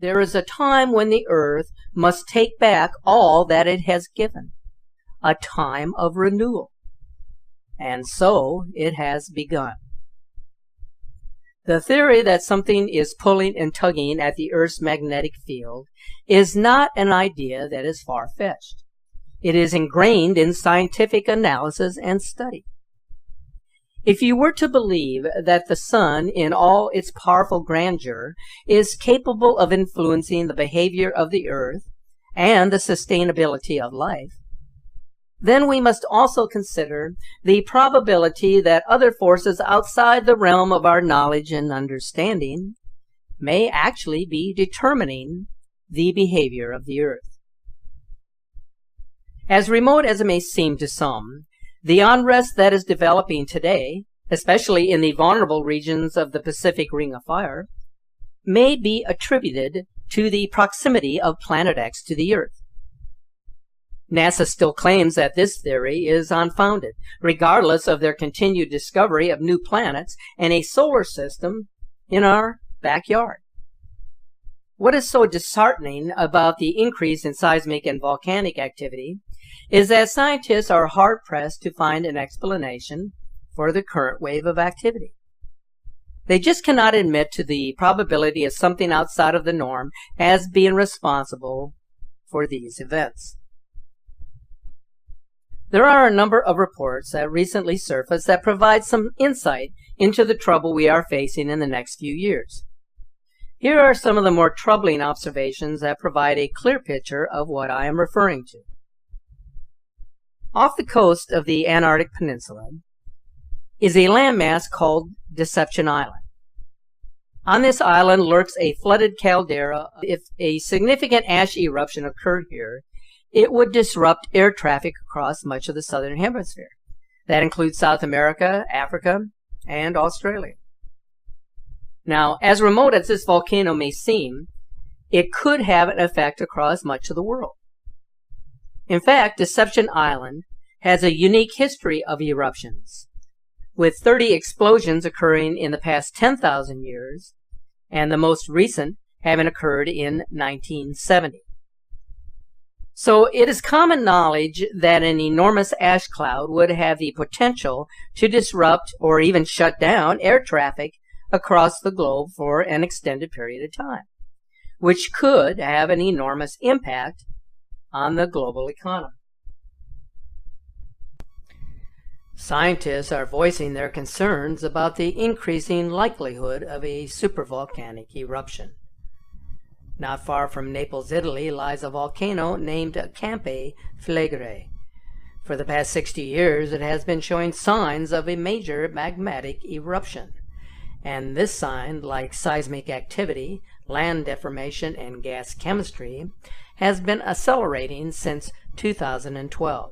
there is a time when the Earth must take back all that it has given, a time of renewal. And so it has begun. The theory that something is pulling and tugging at the Earth's magnetic field is not an idea that is far-fetched. It is ingrained in scientific analysis and study. If you were to believe that the sun, in all its powerful grandeur, is capable of influencing the behavior of the Earth and the sustainability of life, then we must also consider the probability that other forces outside the realm of our knowledge and understanding may actually be determining the behavior of the Earth. As remote as it may seem to some, the unrest that is developing today, especially in the vulnerable regions of the Pacific Ring of Fire, may be attributed to the proximity of Planet X to the Earth. NASA still claims that this theory is unfounded, regardless of their continued discovery of new planets and a solar system in our backyard. What is so disheartening about the increase in seismic and volcanic activity is that scientists are hard-pressed to find an explanation for the current wave of activity. They just cannot admit to the probability of something outside of the norm as being responsible for these events. There are a number of reports that recently surfaced that provide some insight into the trouble we are facing in the next few years. Here are some of the more troubling observations that provide a clear picture of what I am referring to. Off the coast of the Antarctic Peninsula is a landmass called Deception Island. On this island lurks a flooded caldera. If a significant ash eruption occurred here, it would disrupt air traffic across much of the southern hemisphere. That includes South America, Africa, and Australia. Now, as remote as this volcano may seem, it could have an effect across much of the world. In fact, Deception Island has a unique history of eruptions, with 30 explosions occurring in the past 10,000 years, and the most recent having occurred in 1970. So it is common knowledge that an enormous ash cloud would have the potential to disrupt or even shut down air traffic across the globe for an extended period of time, which could have an enormous impact on the global economy. Scientists are voicing their concerns about the increasing likelihood of a supervolcanic eruption. Not far from Naples, Italy, lies a volcano named Campi Flegrei. For the past 60 years, it has been showing signs of a major magmatic eruption. And this sign, like seismic activity, land deformation, and gas chemistry, has been accelerating since 2012.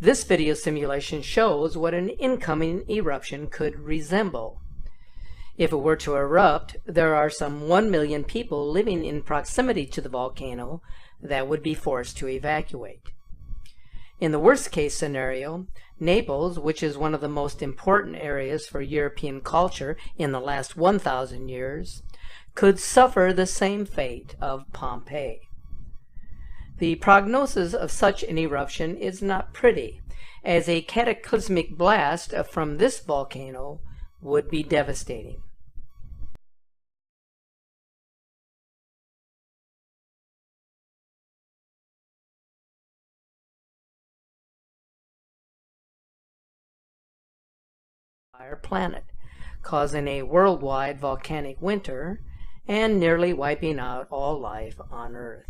This video simulation shows what an incoming eruption could resemble. If it were to erupt, there are some 1 million people living in proximity to the volcano that would be forced to evacuate. In the worst-case scenario, Naples, which is one of the most important areas for European culture in the last 1,000 years, could suffer the same fate of Pompeii. The prognosis of such an eruption is not pretty, as a cataclysmic blast from this volcano would be devastating. Our planet, causing a worldwide volcanic winter and nearly wiping out all life on Earth.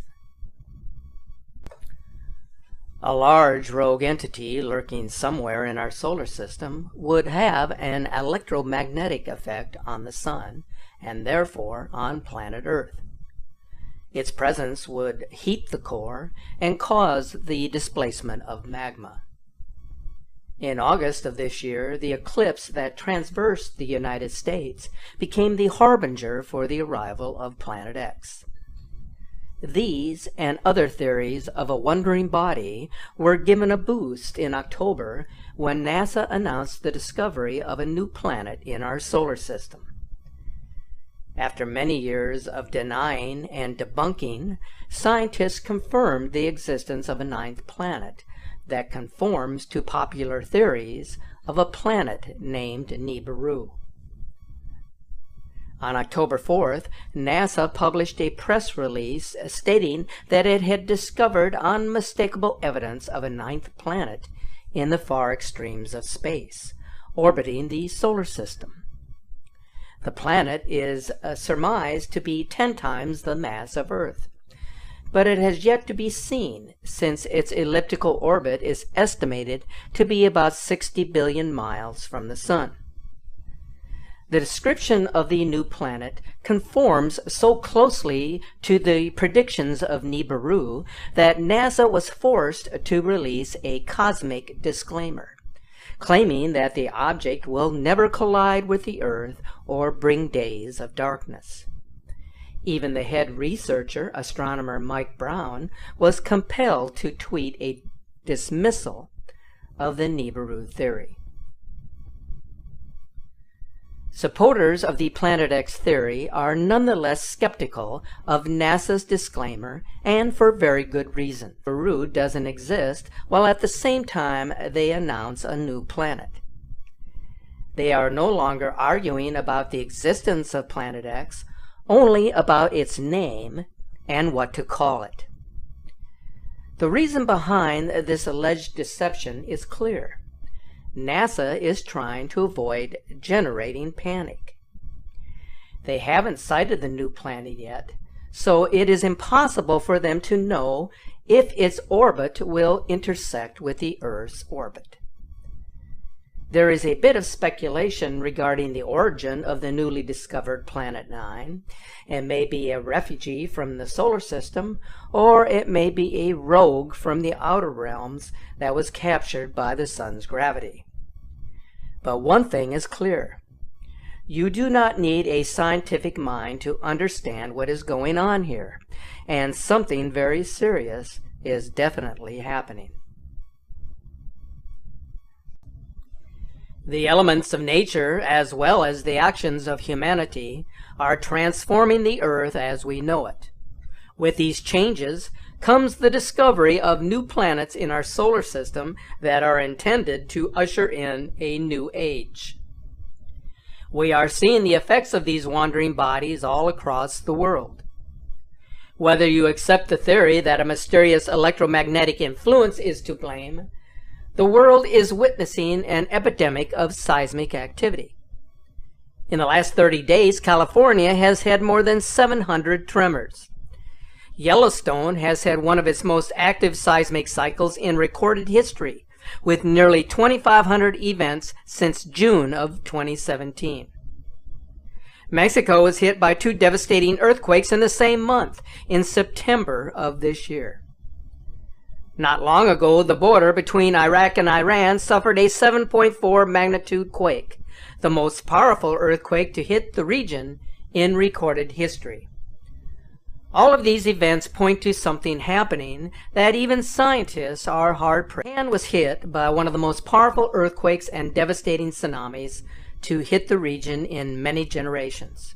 A large rogue entity lurking somewhere in our solar system would have an electromagnetic effect on the Sun and therefore on planet Earth. Its presence would heat the core and cause the displacement of magma. In August of this year, the eclipse that traversed the United States became the harbinger for the arrival of Planet X. These and other theories of a wandering body were given a boost in October when NASA announced the discovery of a new planet in our solar system. After many years of denying and debunking, scientists confirmed the existence of a ninth planet that conforms to popular theories of a planet named Nibiru. On October 4th, NASA published a press release stating that it had discovered unmistakable evidence of a ninth planet in the far extremes of space, orbiting the solar system. The planet is surmised to be 10 times the mass of Earth, but it has yet to be seen since its elliptical orbit is estimated to be about 60 billion miles from the Sun. The description of the new planet conforms so closely to the predictions of Nibiru that NASA was forced to release a cosmic disclaimer, claiming that the object will never collide with the Earth or bring days of darkness. Even the head researcher, astronomer Mike Brown, was compelled to tweet a dismissal of the Nibiru theory. Supporters of the Planet X theory are nonetheless skeptical of NASA's disclaimer, and for very good reason. Nibiru doesn't exist, while at the same time they announce a new planet. They are no longer arguing about the existence of Planet X, only about its name and what to call it. The reason behind this alleged deception is clear. NASA is trying to avoid generating panic. They haven't sighted the new planet yet, so it is impossible for them to know if its orbit will intersect with the Earth's orbit. There is a bit of speculation regarding the origin of the newly discovered Planet 9. It may be a refugee from the solar system, or it may be a rogue from the outer realms that was captured by the Sun's gravity. But one thing is clear. You do not need a scientific mind to understand what is going on here, and something very serious is definitely happening. The elements of nature, as well as the actions of humanity, are transforming the Earth as we know it. With these changes comes the discovery of new planets in our solar system that are intended to usher in a new age. We are seeing the effects of these wandering bodies all across the world. Whether you accept the theory that a mysterious electromagnetic influence is to blame, the world is witnessing an epidemic of seismic activity. In the last 30 days, California has had more than 700 tremors. Yellowstone has had one of its most active seismic cycles in recorded history, with nearly 2,500 events since June of 2017. Mexico was hit by 2 devastating earthquakes in the same month, in September of this year. Not long ago, the border between Iraq and Iran suffered a 7.4 magnitude quake, the most powerful earthquake to hit the region in recorded history. All of these events point to something happening that even scientists are hard-pressed. Japan was hit by one of the most powerful earthquakes and devastating tsunamis to hit the region in many generations.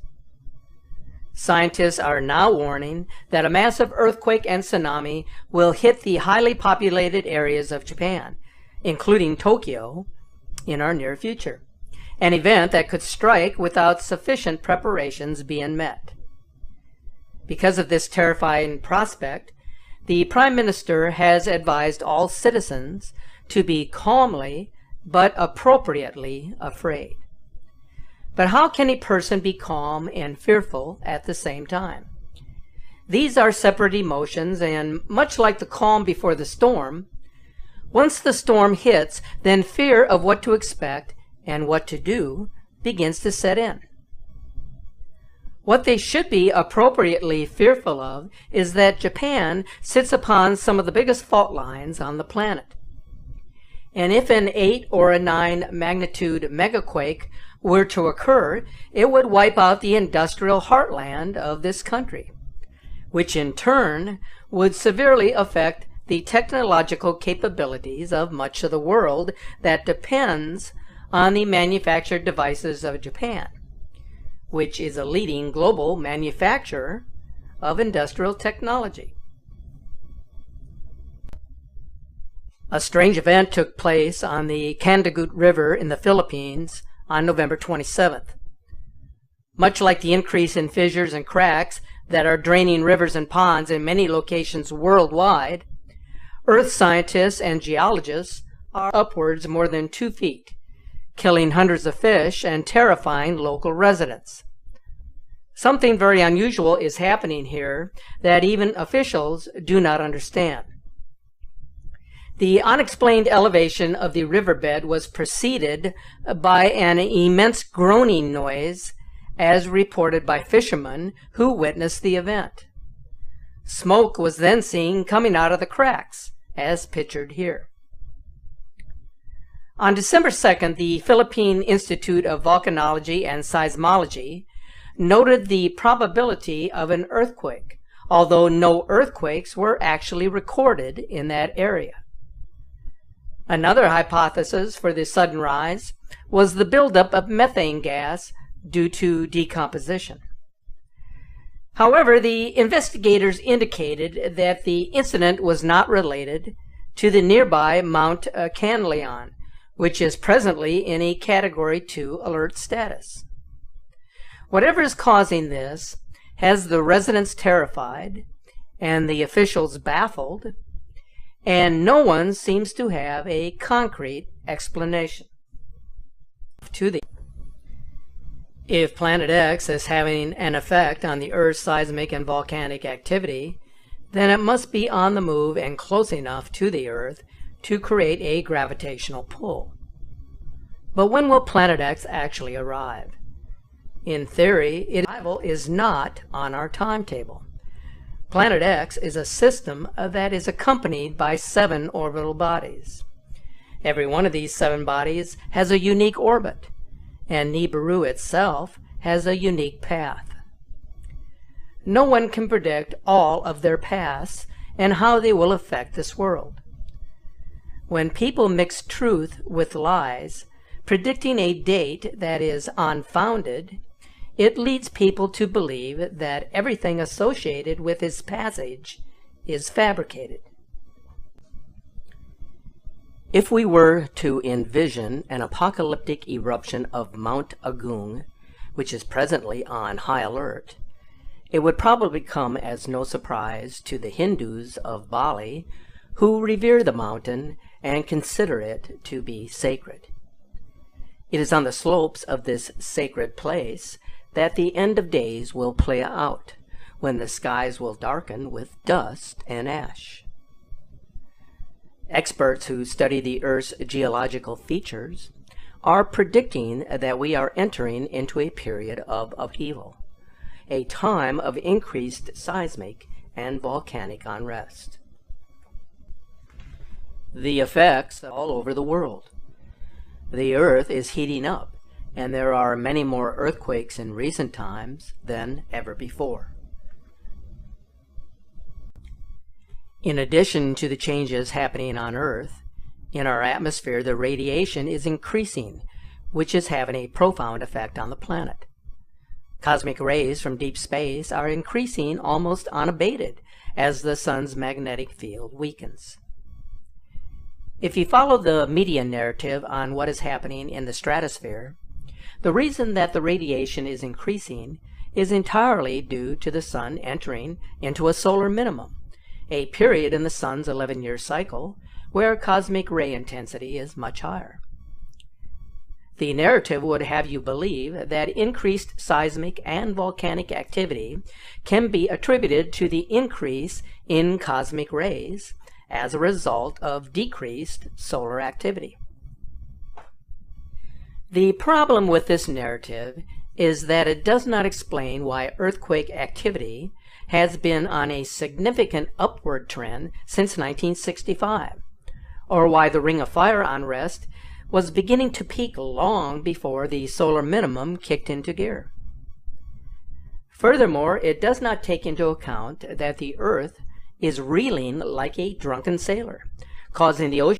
Scientists are now warning that a massive earthquake and tsunami will hit the highly populated areas of Japan, including Tokyo, in our near future, an event that could strike without sufficient preparations being met. Because of this terrifying prospect, the Prime Minister has advised all citizens to be calmly but appropriately afraid. But how can a person be calm and fearful at the same time? These are separate emotions, and much like the calm before the storm, once the storm hits, then fear of what to expect and what to do begins to set in. What they should be appropriately fearful of is that Japan sits upon some of the biggest fault lines on the planet. And if an 8 or a 9 magnitude megaquake were to occur, it would wipe out the industrial heartland of this country, which in turn would severely affect the technological capabilities of much of the world that depends on the manufactured devices of Japan, which is a leading global manufacturer of industrial technology. A strange event took place on the Candagut River in the Philippines on November 27th. Much like the increase in fissures and cracks that are draining rivers and ponds in many locations worldwide, Earth scientists and geologists are upwards more than 2 feet, killing hundreds of fish and terrifying local residents. Something very unusual is happening here that even officials do not understand. The unexplained elevation of the riverbed was preceded by an immense groaning noise, as reported by fishermen who witnessed the event. Smoke was then seen coming out of the cracks, as pictured here. On December 2nd, the Philippine Institute of Volcanology and Seismology noted the probability of an earthquake, although no earthquakes were actually recorded in that area. Another hypothesis for the sudden rise was the buildup of methane gas due to decomposition. However, the investigators indicated that the incident was not related to the nearby Mount 𝓐LIEN, which is presently in a Category 2 alert status. Whatever is causing this has the residents terrified and the officials baffled, and no one seems to have a concrete explanation. If Planet X is having an effect on the Earth's seismic and volcanic activity, then it must be on the move and close enough to the Earth to create a gravitational pull. But when will Planet X actually arrive? In theory, its arrival is not on our timetable. Planet X is a system that is accompanied by 7 orbital bodies. Every one of these 7 bodies has a unique orbit, and Nibiru itself has a unique path. No one can predict all of their paths and how they will affect this world. When people mix truth with lies, predicting a date that is unfounded, it leads people to believe that everything associated with its passage is fabricated. If we were to envision an apocalyptic eruption of Mount Agung, which is presently on high alert, it would probably come as no surprise to the Hindus of Bali, who revere the mountain and consider it to be sacred. It is on the slopes of this sacred place that the end of days will play out, when the skies will darken with dust and ash. Experts who study the Earth's geological features are predicting that we are entering into a period of upheaval, a time of increased seismic and volcanic unrest. The effects all over the world. The Earth is heating up, and there are many more earthquakes in recent times than ever before. In addition to the changes happening on Earth, in our atmosphere the radiation is increasing, which is having a profound effect on the planet. Cosmic rays from deep space are increasing almost unabated as the sun's magnetic field weakens. If you follow the media narrative on what is happening in the stratosphere, the reason that the radiation is increasing is entirely due to the sun entering into a solar minimum, a period in the sun's 11-year cycle where cosmic ray intensity is much higher. The narrative would have you believe that increased seismic and volcanic activity can be attributed to the increase in cosmic rays as a result of decreased solar activity. The problem with this narrative is that it does not explain why earthquake activity has been on a significant upward trend since 1965, or why the Ring of Fire unrest was beginning to peak long before the solar minimum kicked into gear. Furthermore, it does not take into account that the Earth is reeling like a drunken sailor, causing the ocean